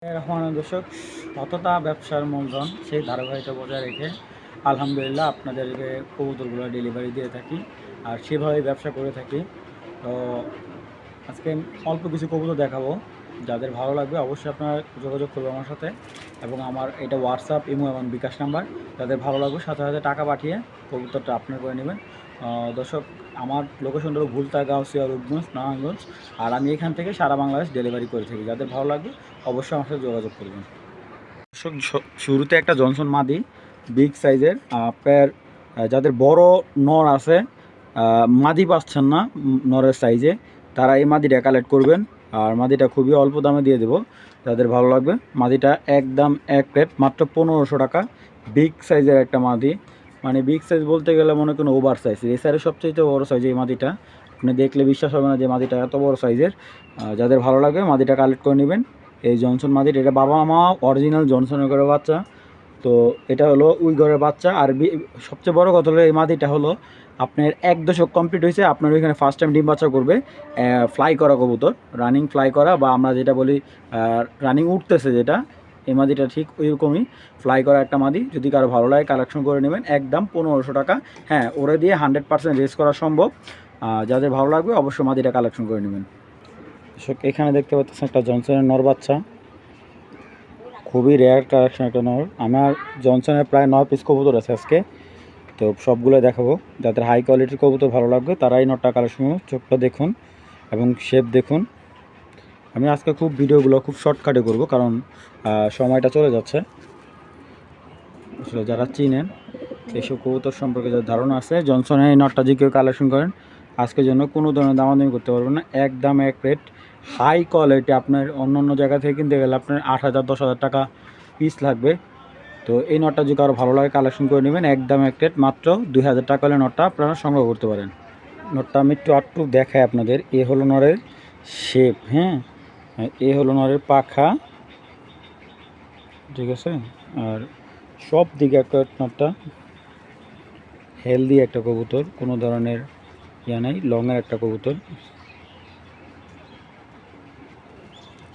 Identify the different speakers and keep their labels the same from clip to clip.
Speaker 1: রহমান দর্শক, অতটা ব্যবসার মূলধন সেই ধারাবাহিকতা বজায় রেখে আলহামদুলিল্লাহ আপনাদের কবুতরগুলো ডেলিভারি দিয়ে থাকি আর সেভাবে ব্যবসা করে থাকি। তো আজকে অল্প কিছু কবুতর দেখাবো, যাদের ভালো লাগবে অবশ্যই আপনারা যোগাযোগ করবে আমার সাথে, এবং আমার এটা হোয়াটসঅ্যাপ, ইমো এবং বিকাশ নাম্বার। যাদের ভালো লাগবে সাথে সাথে টাকা পাঠিয়ে কবুতরটা আপনার করে নেবেন। দর্শক, আমার লোকেশন হলো ভুলতা, গাউসিয়া, রূপগঞ্জ, নারায়ণগঞ্জ, আর আমি এখান থেকে সারা বাংলাদেশ ডেলিভারি করে থাকি। যাদের ভালো লাগবে অবশ্যই আমার সাথে যোগাযোগ করবেন। দর্শক, শুরুতে একটা জনসন মাদি বিগ সাইজের, আপনার যাদের বড় নর আছে, মাদি পাচ্ছেন না নরের সাইজে, তারা এই মাদিটা কালেক্ট করবেন। আর মাদিটা খুবই অল্প দামে দিয়ে দেবো, যাদের ভালো লাগবে। মাদিটা একদম এক রেট মাত্র 1500 টাকা। বিগ সাইজের একটা মাদি, মানে বিগ সাইজ বলতে গেলে মনে কোনো ওভার সাইজ, এই সাইজের সবচেয়ে বড় সাইজ এই মাদিটা। আপনি দেখলে বিশ্বাস হবে না যে মাদিটা এত বড় সাইজের। যাদের ভালো লাগবে মাদিটা কালেক্ট করে নেবেন। এই জনসন মাদিটা, এটা বাবা মা অরিজিনাল জনসনের ঘরের বাচ্চা। তো এটা হলো ওই ঘরের বাচ্চা। আর সবচেয়ে বড় কথা হলো এই মাদিটা হলো আপনার 1 দশক কমপ্লিট হয়েছে। আপনার ওইখানে ফার্স্ট টাইম ডিম বাচ্চা করবে। ফ্লাই করা কবুতর, রানিং ফ্লাই করা, বা আমরা যেটা বলি রানিং উঠতেছে যেটা, এই মাদিটা ঠিক ওইরকমই ফ্লাই করা একটা মাদি। যদি কারো ভালো লাগে কালেকশন করে নেবেন, একদম 1500 টাকা। হ্যাঁ, ওরা দিয়ে 100% রেস করা সম্ভব। যাদের ভালো লাগবে অবশ্যই মাদিটা কালেকশন করে নেবেন। এখানে দেখতে পাচ্ছেন একটা জনসনের নর বাচ্চা, খুবই রেয়ার কালেকশন একটা নর। আমার জনসনের প্রায় 9 পিস কবুতর আছে আজকে, তো সবগুলো দেখাবো। যাদের হাই কোয়ালিটির কবুতর ভালো লাগবে তারাই নটটা কালেকশন। চোখটা দেখুন এবং শেপ দেখুন। আমি আজকে ভিডিওগুলো খুব শর্টকাটে করব, কারণ সময়টা চলে যাচ্ছে। আসলে যারা চিনেন এইসব কবুতর সম্পর্কে যাদের ধারণা আছে, জনসনের এই নটটা যে কেউ কালেকশন করেন আজকের জন্য কোনো ধরনের দামাদামি করতে পারবেন না, একদম এক রেট। হাই কোয়ালিটি, আপনার অন্য অন্য জায়গা থেকে কিনতে গেলে আপনার 8000 10,000 টাকা পিস লাগবে। তো এই নটটা যদি কারো ভালো লাগে কালেকশন করে নেবেন, একদম এক রেট মাত্র 2000 টাকা হলে নটটা আপনারা সংগ্রহ করতে পারেন। নটটা আমি একটু দেখাই আপনাদের। এ হলো নরের শেপ, হ্যাঁ, এ হলো নরের পাখা, ঠিক আছে। আর সব দিকে একটা নটটা হেলদি একটা কবুতর, কোনো ধরনের নাই, লংয়ের একটা কবুতর।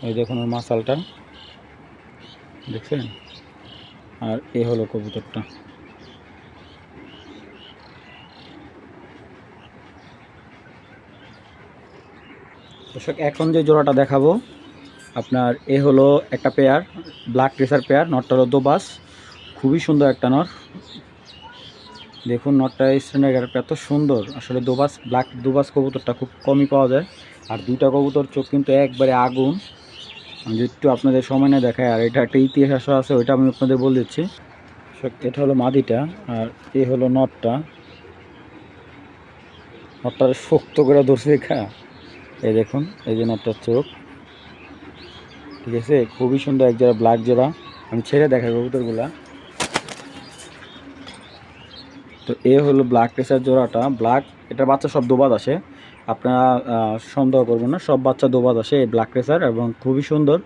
Speaker 1: এই দেখুন ওর মাসালটা দেখছেন। আর এ হলো কবুতরটা। দর্শক, এখন যে জোড়াটা দেখাবো আপনার, এ হলো একটা পেয়ার, ব্ল্যাক ট্রেসার পেয়ার। নটটা হলো দোবাস, খুবই সুন্দর একটা নর। দেখুন নটটা স্ট্যান্ডার্ড এত সুন্দর। আসলে ব্ল্যাক দোবাস কবুতরটা খুব কমই পাওয়া যায়। আর দুইটা কবুতর চোখ কিন্তু একবারে আগুন। আমি একটু আপনাদের সময় না দেখায়, আর এটা একটা ইতিহাস আছে, ওইটা আমি আপনাদের বলে দিচ্ছি। এটা হলো মাদিটা, আর এ হলো নটটা। নটটা শক্ত করে ধরছে দেখা, এই দেখুন, এই যে নটটার চোখ, ঠিক আছে। খুবই সুন্দর এক জোড়া ব্ল্যাক জোড়া। আমি ছেড়ে দেখাই কবুতরগুলা। তো এ হলো ব্ল্যাক ট্রেসার জোড়াটা, ব্ল্যাক। এটার বাচ্চা সব দোবাদ আসে, আপনারা সন্দেহ করবেন না, সব বাচ্চা দোবাদ আসে এই ব্ল্যাক ট্রেসার, এবং খুবই সুন্দর।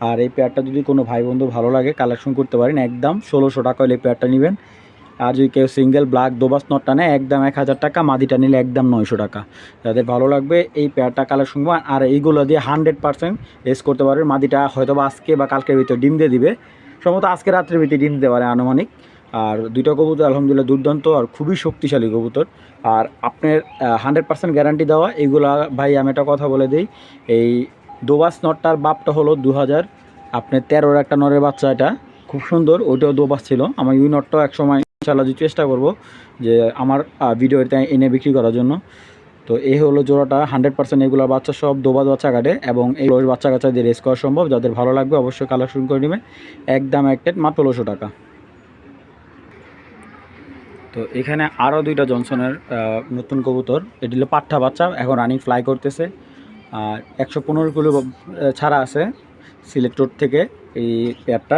Speaker 1: আর এই পেয়ারটা যদি কোনো ভাই বন্ধু ভালো লাগে কালেকশন করতে পারেন, একদম 1600 টাকা হলে এই পেয়ারটা নেবেন। আর যদি কেউ সিঙ্গেল ব্ল্যাক দোবাস নটটা নেয় একদম 1000 টাকা, মাদিটা নিলে একদম 900 টাকা। যাদের ভালো লাগবে এই পেয়ারটা কালেকশন করবেন। আর এইগুলো দিয়ে 100% রেস করতে পারবেন। মাদিটা হয়তো বা আজকে বা কালকের ভিতরে ডিম দিয়ে দিবে, সম্ভবত আজকে রাত্রের ভিতরে ডিম দিতে পারে আনুমানিক। আর দুইটা কবুতর আলহামদুলিল্লাহ দুর্দান্ত আর খুবই শক্তিশালী কবুতর। আর আপনার 100% গ্যারান্টি দেওয়া এইগুলা। ভাই আমি একটা কথা বলে দিই, এই দোবাস নটটার বাপটা হলো 2000 আপনার 13-র একটা নরের বাচ্চা। এটা খুব সুন্দর, ওইটাও দোবাস ছিল। আমার ইউ নটটাও এক সময় ইনশাআল্লাহ চেষ্টা করব যে আমার ভিডিওতে এনে বিক্রি করার জন্য। তো এই হলো জোড়াটা 100%। এগুলোর বাচ্চা সব দোবাদ বাচ্চা কাটে, এবং এই বাচ্চা কাচ্চা দিয়ে রেস করা সম্ভব। যাদের ভালো লাগবে অবশ্যই কালেকশন করে নেবেন, একদম একটা মাত্র 1600 টাকা। তো এখানে আরও দুইটা জনসনের নতুন কবুতর। এটি হলো পাঠা বাচ্চা, এখন রানিং ফ্লাই করতেছে। আর 115 কিলো ছাড়া আছে সিলেট রোড থেকে এই পেয়ারটা।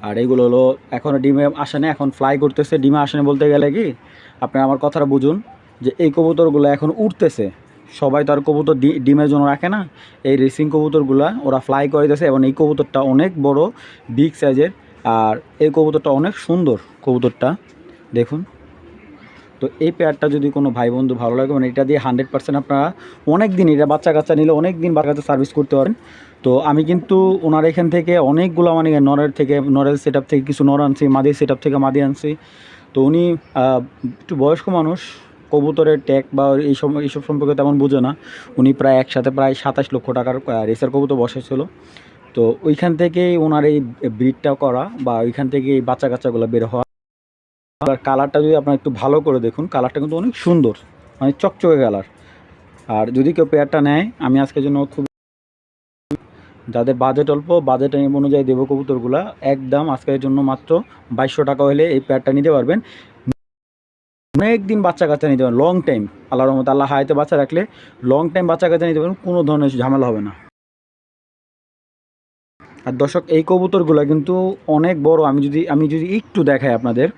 Speaker 1: আর এইগুলো হলো এখনও ডিমে আসে না, এখন ফ্লাই করতেছে। ডিমে আসে না বলতে গেলে কি, আপনি আমার কথাটা বুঝুন, যে এই কবুতরগুলো এখন উঠতেছে। সবাই তো আর কবুতর ডিমের জন্য রাখে না। এই রেসিং কবুতরগুলো ওরা ফ্লাই করতেছে, এবং এই কবুতরটা অনেক বড় বিগ সাইজের। আর এই কবুতরটা অনেক সুন্দর কবুতরটা দেখুন। তো এই পেয়ারটা যদি কোনো ভাই বন্ধু ভালো লাগে, মানে এটা দিয়ে 100% আপনারা অনেক দিন, এটা বাচ্চা কাচ্চা নিলে অনেক দিন বাচ্চা কাচ্চা সার্ভিস করতে পারেন। তো আমি কিন্তু ওনার এখান থেকে অনেকগুলো মানে নরের সেট আপ থেকে কিছু নর আনছি, মাদির সেট আপ থেকে মাদি আনছি। তো উনি একটু বয়স্ক মানুষ, কবুতরের ট্যাগ বা এইসব সম্পর্কে তেমন বুঝে না। উনি প্রায় একসাথে প্রায় 27 লক্ষ টাকার রেসার কবুতর বসেছিল। তো ওইখান থেকেই ওনার এই ব্রিডটা করা বা ওইখান থেকে এই বাচ্চা কাচ্চাগুলো বের হওয়া। আর কালারটা যদি আপনারা একটু ভালো করে দেখুন, কালারটা কিন্তু অনেক সুন্দর, মানে চকচকে কালার। আর যদি কেউ পেয়ারটা নেয়, আমি আজকের জন্য খুব, যাদের বাজেট অল্প, বাজেট অনুযায়ী দেবো কবুতরগুলা একদম আজকের জন্য মাত্র 2200 টাকা হলে এই পেয়ারটা নিতে পারবেন। অনেক দিন বাচ্চা কাচ্চা নিতে পারবেন, লং টাইম, আল্লাহর রহমতে আল্লাহ হায়াতে বাচ্চা রাখলে লং টাইম বাচ্চা কাচ্চা নিতে পারবেন, কোনো ধরনের ঝামেলা হবে না। আর দর্শক এই কবুতরগুলো কিন্তু অনেক বড়। আমি যদি একটু দেখাই আপনাদের,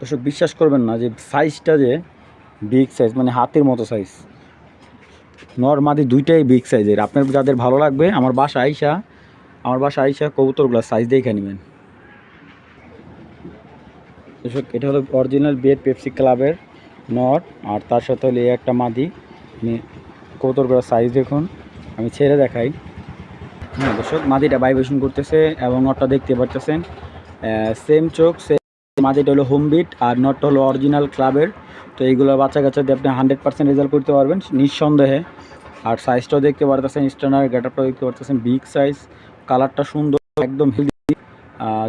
Speaker 1: দর্শক বিশ্বাস করবেন না যে সাইজটা যে বিগ সাইজ, মানে হাতের মতো সাইজ। নর মাদি দুইটাই বিগ সাইজের। আপনার যাদের ভালো লাগবে আমার বাসা আইসা কবুতরগুলো সাইজ দেখে নেবেন। দর্শক এটা হলো অরিজিনাল বিয়ের পেপসি ক্লাবের নর, আর তার সাথে হলো এই একটা মাদি। কবুতরগুলোর সাইজ দেখুন, আমি ছেড়ে দেখাই। হ্যাঁ দর্শক, মাদিটা ভাইব্রেশন করতেছে এবং নটটা দেখতে পাচ্ছেন সেম চোখ, সেম। মাদিটা হলো হোম বিট আর নটটা হলো অরিজিনাল ক্লাবের। তো এইগুলো বাচ্চা কাচ্চা দিয়ে আপনি 100% রেজাল্ট করতে পারবেন নিঃসন্দেহে। আর সাইজটাও দেখতে পারতেছেন, স্ট্যান্ডার্ড গেটআপটাও দেখতে পারতেছেন, বিগ সাইজ, কালারটা সুন্দর, একদম হেলদি।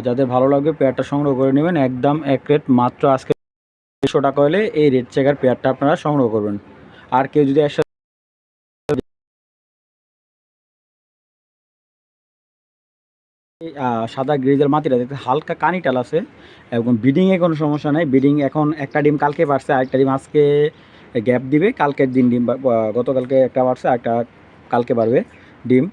Speaker 1: যাদের ভালো লাগবে পেয়ারটা সংগ্রহ করে নেবেন একদম এক রেট, মাত্র আজকে 200 টাকা হলে এই রেড চেকার পেয়ারটা আপনারা সংগ্রহ করবেন। আর কেউ যদি একসাথে সাদা গ্রিজের মাটিটা দেখতে হালকা কানিটাল আছে এবং বিডিংয়ে কোনো সমস্যা নাই। বিডিং এখন একটা ডিম কালকে পারছে, আরেকটা ডিম আজকে গ্যাপ দিবে, কালকের দিন ডিম, গতকালকে একটা পারছে, একটা কালকে পারবে ডিম।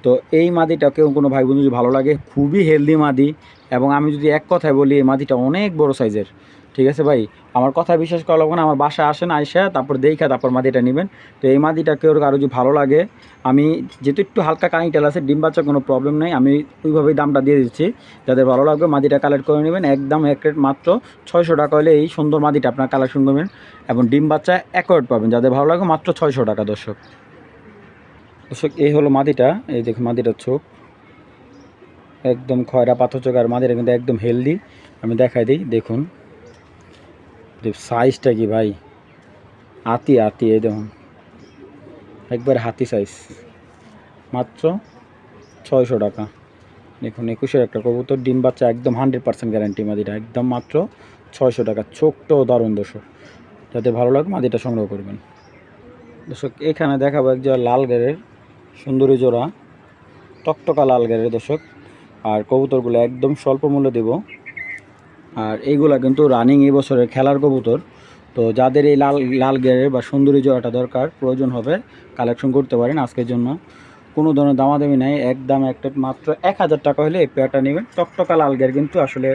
Speaker 1: তো এই মাদিটা কেউ কোনো ভাই বোন যদি ভালো লাগে, খুবই হেলদি মাদি। এবং আমি যদি এক কথায় বলি, এই মাদিটা অনেক বড় সাইজের। ঠিক আছে ভাই, আমার কথা বিশ্বাস করা লাগবে না, আমার বাসায় আসেন, আইসা তারপর দেখা তারপর মাদিটা নেবেন। তো এই মাদিটা কেউ কারো যদি ভালো লাগে, আমি যেহেতু একটু হালকা কানিটাল আছে, ডিম বাচ্চা কোনো প্রবলেম নেই, আমি ওইভাবেই দামটা দিয়ে দিচ্ছি। যাদের ভালো লাগবে মাদিটা কালেক্ট করে নেবেন একদম এক রেট, মাত্র 600 টাকা হলে এই সুন্দর মাদিটা আপনার কালেকশন করবেন এবং ডিম বাচ্চা অ্যাকোয়ার্ড পাবেন। যাদের ভালো লাগবে মাত্র 600 টাকা। দর্শক এই হলো মাদিটা, এই দেখুন মাদিটার চোখ একদম খয়রা পাথর চোখ, আর মাদিটা কিন্তু একদম হেলদি। আমি দেখাই দিই, দেখুন সাইজটা কি ভাই, হাতি এই দেখুন একবার হাতি সাইজ, মাত্র 600 টাকা। দেখুন 21-এর একটা কবুতর, ডিম বাচ্চা একদম 100% গ্যারান্টি, মাদিটা একদম মাত্র 600 টাকা। চোখটাও দারুণ দর্শক, যাদের ভালো লাগবে মাদিটা সংগ্রহ করবেন। দর্শক এখানে দেখাবো এক জোড়া লাল গেরের সুন্দরী জোড়া, টকটকা লাল গেরের দর্শক। আর কবুতরগুলো একদম স্বল্প মূল্যে দেব। আর এইগুলা কিন্তু রানিং এই বছরের খেলার কবুতর। তো যাদের এই লাল গেরের বা সুন্দরী জোড়াটা দরকার, প্রয়োজন হবে, কালেকশন করতে পারেন আজকের জন্য। কোনো ধরনের দামাদামি নাই, একদম একটা মাত্র 1000 টাকা হলে এই পেয়ারটা নেবেন। টকটকা লাল গের কিন্তু আসলে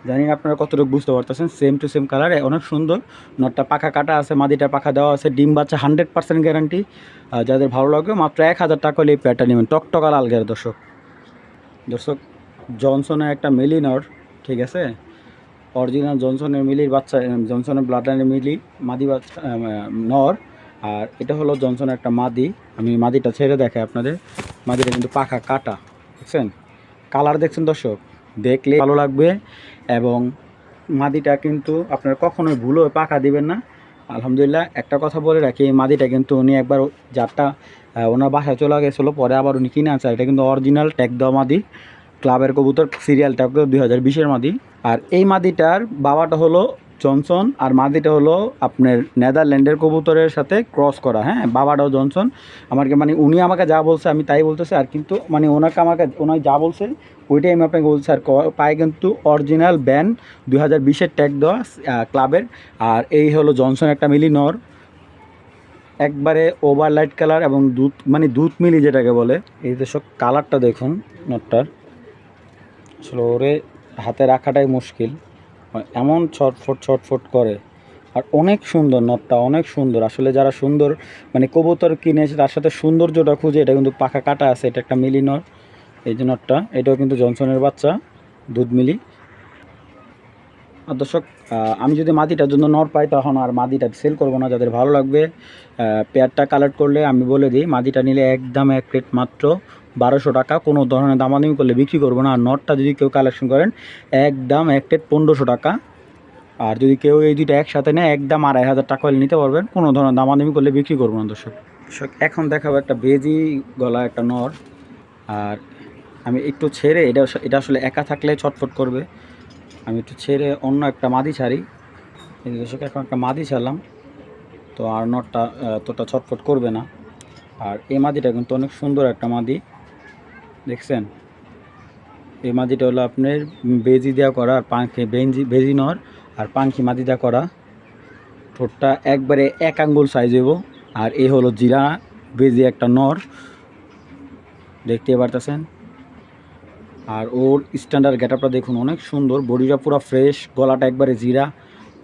Speaker 1: জানি না আপনারা কতটুকু বুঝতে পারতেছেন, সেম টু সেম কালার, অনেক সুন্দর। নটটা পাখা কাটা আছে, মাদিটা পাখা দেওয়া আছে, ডিম বাচ্চা 100% গ্যারান্টি। যাদের ভালো লাগবে মাত্র 1000 টাকা হলে এই পেয়ারটা নেবেন, টকটকা লাল গের দর্শক। জনসনের একটা মিলি নর, ঠিক আছে, অরিজিনাল জনসনের মিলির বাচ্চা, জনসনের ব্লাড লাইনের মিলি মাদি বাচ্চা নর। আর এটা হলো জনসনের একটা মাদি। আমি মাদিটা ছেড়ে দেখাই আপনাদের, মাদিটা কিন্তু পাখা কাটা, দেখছেন, কালার দেখছেন দর্শক, দেখলে ভালো লাগবে। এবং মাদিটা কিন্তু আপনারা কখনোই ভুলও পাখা দিবেন না। আলহামদুলিল্লাহ একটা কথা বলে রাখি, এই মাদিটা কিন্তু উনি একবার যারটা ওনার বাসায় চলে গেছিলো, পরে আবার উনি কিনে আনছে। এটা কিন্তু অরিজিনাল ট্যাগ দেওয়া মাদি, ক্লাবের কবুতর, সিরিয়াল ট্যাগ 2020-এর মাদি। আর এই মাদিটার বাবাটা হলো জনসন আর মাদিটা হলো আপনার নেদারল্যান্ডের কবুতরের সাথে ক্রস করা। হ্যাঁ, বাবাটাও জনসন। আমাকে মানে উনি আমাকে যা বলছে আমি তাই বলতেছি, আর কিন্তু মানে ওনার যা বলছে ওইটাই আমি আপনাকে বলছি। আর পায়ে কিন্তু অরিজিনাল ব্যান 2020-এর ট্যাগ দেওয়া ক্লাবের। আর এই হলো জনসন একটা মিলি নর, একবারে ওভার লাইট কালার এবং দুধ মিলি যেটাকে বলে। এই যে সব কালারটা দেখুন নটটার, আসলে ওরে হাতে রাখাটাই মুশকিল, এমন ছটফট করে। আর অনেক সুন্দর নটটা, অনেক সুন্দর। আসলে যারা সুন্দর মানে কবুতর কিনেছে তার সাথে সৌন্দর্যটা খুঁজে, এটা কিন্তু পাখা কাটা আছে, এটা একটা মিলি নর। এই যে নটটা, এটাও কিন্তু জনসনের বাচ্চা, দুধ মিলি। আর দর্শক আমি যদি মাদিটার জন্য নর পাই তখন আর মাদিটা সেল করব না। যাদের ভালো লাগবে পেয়ারটা কালেক্ট করলে আমি বলে দিই, মাদিটা নিলে একদম এক রেট মাত্র 1200 টাকা। কোনো ধরনের দামাদামি করলে বিক্রি করবো না। আর নটটা যদি কেউ কালেকশন করেন একদম এক রেট 1500 টাকা। আর যদি কেউ এই দুইটা একসাথে নেয় একদম 2500 টাকা হলে নিতে পারবেন। কোনো ধরনের দামাদামি করলে বিক্রি করবো না দর্শক। এখন দেখাবো একটা বেজি গলা একটা নর। আর আমি একটু ছেড়ে এটা আসলে একা থাকলে ছটফট করবে, আমি একটু ছেড়ে অন্য একটা মাদি ছাড়ি। এই দর্শক এখন একটা মাদি ছাড়লাম, তো আর নটটা তোটা ছটফট করবে না। আর এই মাদিটা কিন্তু অনেক সুন্দর একটা মাদি, দেখছেন? এই মাদিটা হলো আপনার বেজি দেওয়া করা আর পাখি বেজি নর আর পাখি মাদি দেওয়া করা। ঠোঁটটা একবারে এক আঙ্গুল সাইজ হইব। আর এই হলো জিরা বেজি একটা নর, দেখতে পারতেছেন। আর ওর স্ট্যান্ডার্ড গেটআপটা দেখুন, অনেক সুন্দর, বডিটা পুরো ফ্রেশ, গলাটা একবারে জিরা।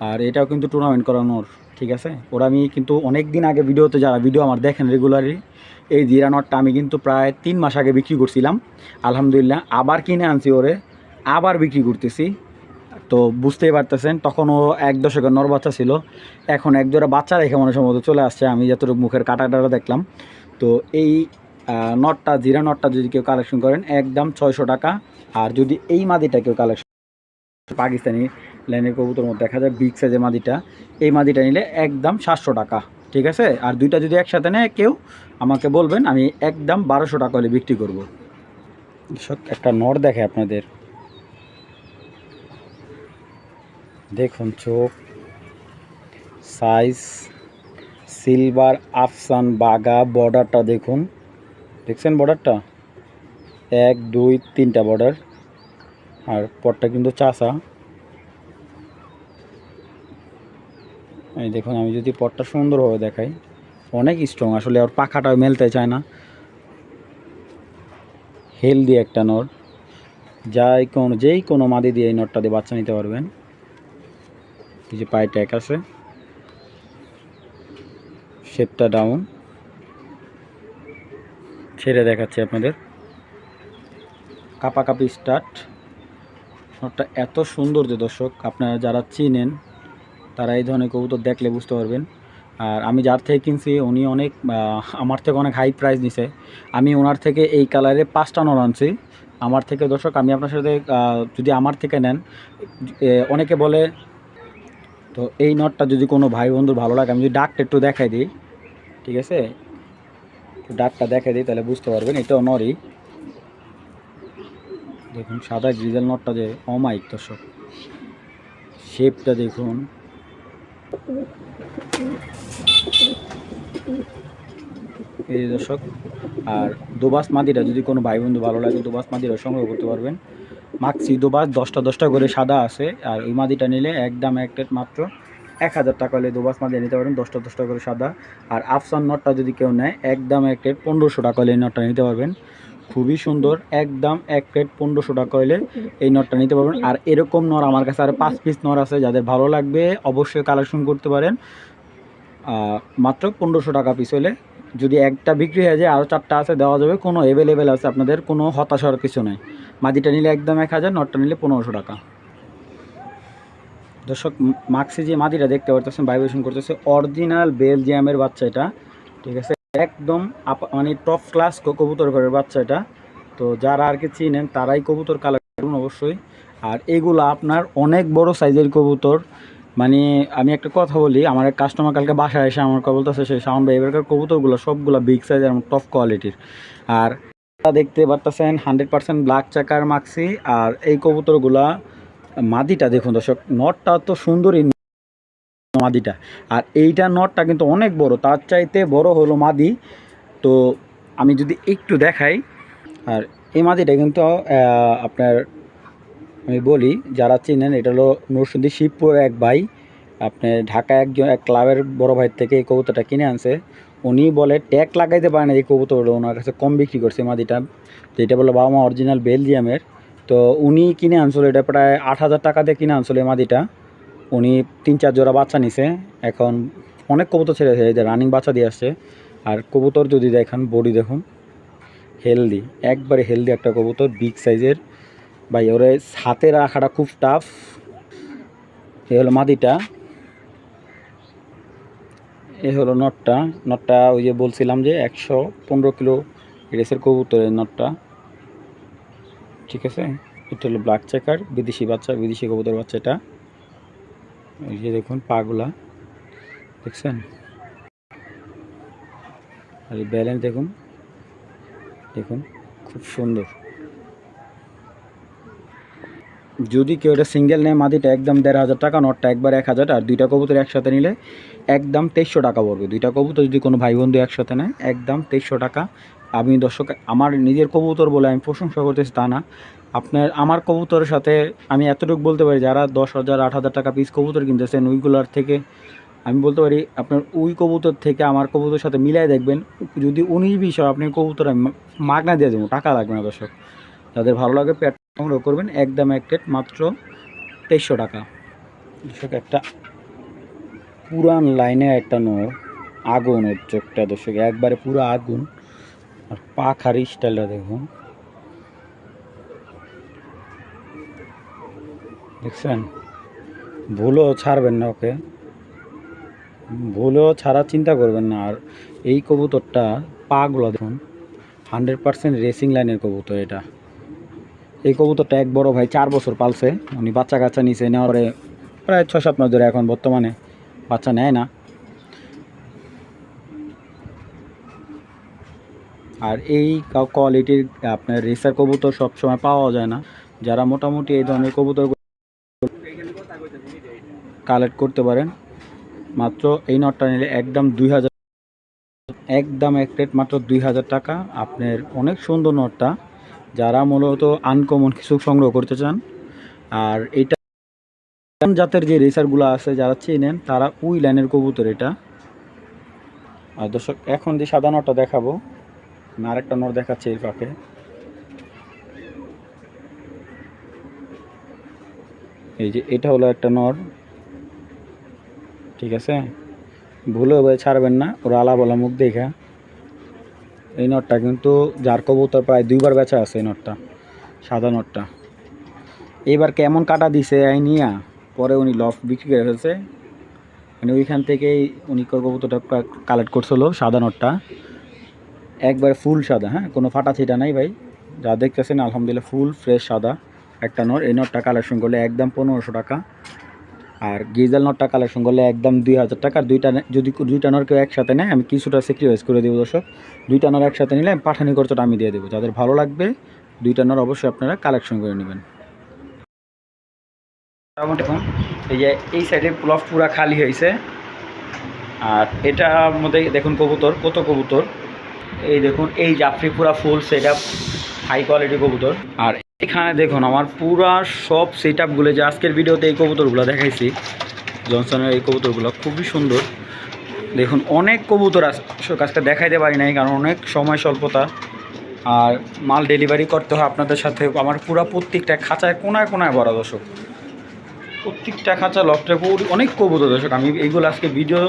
Speaker 1: আর এটাও কিন্তু টুর্নামেন্ট করা নর, ঠিক আছে? ওরা আমি কিন্তু অনেক দিন আগে ভিডিওতে, যারা ভিডিও আমার দেখেন রেগুলারলি, এই জিরা নটটা আমি কিন্তু প্রায় 3 মাস আগে বিক্রি করছিলাম। আলহামদুলিল্লাহ আবার কিনে আনছি ওরে, আবার বিক্রি করতেছি। তো বুঝতেই পারতেছেন তখন ও 1 দশকের নর বাচ্চা ছিল, এখন এক জোড়া বাচ্চা রেখে মনে সম্ভবত চলে আসছে, আমি যতটুকু মুখের কাটাটা দেখলাম। তো এই নটটা, জিরা নটটা যদি কেউ কালেকশন করেন একদম 600 টাকা। আর যদি এই মাদিটা কেউ কালেকশন, পাকিস্তানি লাইনের কবুতর মধ্যে দেখা যায় বিগ সাইজের মাদিটা, এই মাদিটা নিলে একদম 700 টাকা, ঠিক আছে? আর দুইটা যদি একসাথে নেয় কেউ আমাকে বলবেন, আমি একদম 1200 টাকা হলে বিক্রি করব। একটা নর দেখে আপনাদের, দেখুন চোখ, সাইজ, সিলভার আফসান বাগা, বর্ডারটা দেখুন, দেখছেন বর্ডারটা? 1 2 3টা বর্ডার। আর পটটা কিন্তু চাষা, এই দেখুন। আমি যদি পটটা সুন্দরভাবে দেখাই, অনেক স্ট্রং আসলে, আর পাখাটাও মেলতে চায় না। হেলদি একটা নর, যেই কোনো মাদি দিয়ে এই নটটা দিয়ে বাচ্চা নিতে পারবেন। এই যে পায়ে ট্যাগ আছে, শেপটা ডাউন, ছেড়ে দেখাচ্ছি আপনাদের, কাপাকাপি স্টার্ট। নটটা এত সুন্দর যে দর্শক, আপনারা যারা চিনেন তারা এই ধরনের কবুতর দেখলে বুঝতে পারবেন। আর আমি যার থেকে কিনছি উনি অনেক আমার থেকে অনেক হাই প্রাইস নিছে। আমি ওনার থেকে এই কালারে 5টা নর আনছি আমার থেকে। দর্শক আমি আপনার সাথে যদি আমার থেকে নেন, অনেকে বলে, তো এই নটটা যদি কোনো ভাই বন্ধুর ভালো লাগে, আমি যদি ডাকটা একটু দেখাই দিই, ঠিক আছে? ডাকটা দেখাই দিই তাহলে বুঝতে পারবেন। এটাও নরই, দেখুন সাদা গ্রিজেল নটটা যে অমাইক দর্শক, শেপটা দেখুন। এই দর্শক, আর দোবাস মাদিটা যদি কোনো ভাই বন্ধু ভালো লাগে, দোবাস মাদিটা সংগ্রহ করতে পারবেন। মাক্সি দোবাস 10টা করে সাদা আছে। আর ওই মাদিটা নিলে একদম এক রেট মাত্র 1000 টাকা হলে দোবাস মাদি নিতে পারবেন, 10টা করে সাদা। আর আফসান নটটা যদি কেউ নেয় একদম এক রেট 1500 টাকা হলে এই নটটা নিতে পারবেন। খুবই সুন্দর, একদম এক রেট 1500 টাকা হলে এই নটটা নিতে পারবেন। আর এরকম নর আমার কাছে আর 5 পিস নর আছে, যাদের ভালো লাগবে অবশ্যই কালেকশন করতে পারেন। মাত্র 1500 টাকা পিস হলে, যদি একটা বিক্রি হয়ে যায় আরও 4টা আছে দেওয়া যাবে, কোনো অ্যাভেলেবেল আছে, আপনাদের কোনো হতাশার কিছু নেই। মাদিটা নিলে একদম 1000, নটটা নিলে 1500 টাকা। দর্শক মাক্সি যে মাদিটা দেখতে পাচ্ছেন ভাইব্রেশন করতেছে, অরিজিনাল বেলজিয়ামের বাচ্চা এটা, ঠিক আছে? একদম মানে টপ ক্লাস কবুতর ঘরের বাচ্চা এটা। তো যারা আর কি চিনেন তারাই কবুতর কালেক্ট করুন অবশ্যই। আর এগুলো আপনার অনেক বড় সাইজের কবুতর। মানে আমি একটা কথা বলি, আমার এক কাস্টমার কালকে বাসায় এসে আমার বলতেছে, সেই সাউন্ড ভাই এবারকার কবুতরগুলো সবগুলো বিগ সাইজের এবং টপ কোয়ালিটির। আর দেখতে পারতেছেন 100% ব্ল্যাক চাকার মাক্সি। আর এই কবুতরগুলা মাদিটা দেখুন দর্শক, নটটা তো সুন্দরই মাদিটা, আর এইটা নটটা কিন্তু অনেক বড়, তার চাইতে বড় হলো মাদি। তো আমি যদি একটু দেখাই, আর এই মাদিটা কিন্তু আপনার, আমি বলি যারা চিনেন, এটা হলো নরসিংদী শিবপুর এক ভাই, আপনার ঢাকা এক ক্লাবের বড় ভাইয়ের থেকে এই কবুতরটা কিনে আনছে। উনি বলে ট্যাগ লাগাইতে পারে না এই কবুতরটা, ওনার কাছে কম বিক্রি করছে মাদিটা, যেটা বললো বাবা মা অরিজিনাল বেলজিয়ামের। তো উনি কিনে আনছিল, এটা প্রায় 8000 টাকা দিয়ে কিনে আনছিল এই মাদিটা। উনি 3-4 জোড়া বাচ্চা নিছে, এখন অনেক কবুতর ছেড়েছে, এই যে রানিং বাচ্চা দিয়ে আসছে। আর কবুতর যদি দেখেন, বডি দেখুন, হেলদি, একবারে হেলদি একটা কবুতর, বিগ সাইজের। ভাই ওরে হাতে রাখাটা খুব টাফ। এই হলো মাদিটা, এই হলো নটটা। নটটা ওই যে বলছিলাম যে 115 কিলো রেসের কবুতরের নটটা, ঠিক আছে। এটা হলো ব্ল্যাক চেকার, বিদেশি বাচ্চা, বিদেশি কবুতর বাচ্চা এটা। এই যে দেখুন পাগুলা দেখছেন, আর এই ব্যালেন্স দেখুন, দেখুন খুব সুন্দর। যদি কেউ এটা সিঙ্গেল নেয় মাদিটা একদম 1500 টাকা, নটটা একবার 1000, আর দুইটা কবুতর একসাথে নিলে একদম 2300 টাকা পড়বে। দুইটা কবুতর যদি কোনো ভাই বন্ধু একসাথে নেয় একদম 2300 টাকা। আমি দর্শক আমার নিজের কবুতর বলে আমি প্রশংসা করতেছি তা না, আপনার আমার কবুতরের সাথে আমি এতটুকু বলতে পারি যারা 10,000 8,000 টাকা পিস কবুতর কিনতেছেন ওইগুলোর থেকে আমি বলতে পারি আপনার ওই কবুতর থেকে আমার কবুতরের সাথে মিলাই দেখবেন, যদি 19-20 হয় আপনি কবুতর আমি মাগনা দিয়ে দেবো, টাকা লাগবে না দর্শক। যাদের ভালো লাগে পেট সংগ্রহ করবেন, একদম এক প্লেট মাত্র 2300 টাকা। দর্শক একটা পুরান লাইনে একটা নর, আগুন ওর চোখটা দর্শক একবারে পুরো আগুন, আর পাখার স্টাইলটা দেখুন, দেখছেন। ভুলও ছাড়বেন না ওকে, ভুলও ছাড়ার চিন্তা করবেন না। আর এই কবুতরটা পাগুলো দেখুন, 100% রেসিং লাইনের কবুতর এটা। এই কবুতরটা এক বড় ভাই 4 বছর পালছে, উনি বাচ্চা কাচ্চা নিচে নেওয়ার পরে প্রায় 6-7 মাস ধরে এখন বর্তমানে বাচ্চা নেয় না। আর এই কোয়ালিটির আপনার রেসার কবুতর সবসময় পাওয়া যায় না। যারা মোটামুটি এই ধরনের কবুতর কালেক্ট করতে পারেন, মাত্র এই নটটা নিলে একদম 2000, একদম এক প্লেট মাত্র 2000 টাকা। আপনার অনেক সুন্দর নটটা, যারা মূলত আনকমন কিছু সংগ্রহ করতে চান। আর এইটা জাতের যে রেসারগুলো আছে যারা চেনেন তারা ওই লাইনের কবুতর এটা। আর দর্শক এখন যে সাদা নটটা দেখাবো, আরেকটা নট দেখাচ্ছে এর ফাঁকে। এই যে এটা হলো একটা নর, ঠিক আছে। ভুলেও ভাই ছাড়বেন না, ওরা আলা বলা মুখ দেখা। এই নটটা কিন্তু যার কবুতর প্রায় 2বার বেচা আছে এই নটটা, সাদা নটটা। এবার কেমন কাটা দিছে এই নিয়া, পরে উনি লফ বিক্রি করে ফেলছে, মানে ওইখান থেকেই উনি কবুতরটা কালেক্ট করছিল সাদা নটটা, একবারে ফুল সাদা, হ্যাঁ কোনো ফাটা ছিটা নাই ভাই, যা দেখতেছেন আলহামদুলিল্লাহ ফুল ফ্রেশ সাদা একটা নর। এই নটটা কালেকশন করলে একদম 1500 টাকা, আর গিজাল নটটা কালেকশন করলে একদম 2000 টাকা। আর যদি দুইটা নর কেউ একসাথে নেয় আমি কিছুটা স্যাক্রিফাইস করে দেবো দর্শক, দুইটা নর একসাথে নিলে পাঠানি খরচটা আমি দিয়ে দেবো। যাদের ভালো লাগবে দুইটা নর অবশ্যই আপনারা কালেকশন করে নেবেন। দেখুন এই যে এই সাইডে প্লট পুরা খালি হয়েছে, আর এটার মধ্যে দেখুন কবুতর কত কবুতর, এই দেখুন এই জাফরি পুরা full set up, high quality কবুতর। আর এখানে দেখুন আমার পুরা সব সেট আপগুলো যে আজকের ভিডিওতে এই কবুতরগুলো দেখাইছি জনসনের, এই কবুতরগুলো খুবই সুন্দর। দেখুন অনেক কবুতর আজকে দেখাইতে পারি নাই কারণ অনেক সময় স্বল্পতা, আর মাল ডেলিভারি করতে হয় আপনাদের সাথে। আমার পুরা প্রত্যেকটা খাঁচায় কোনায় কোনায় ভরা দর্শক, প্রত্যেকটা খাঁচা লফটে অনেক কবুতর দর্শক। আমি এইগুলো আজকে ভিডিও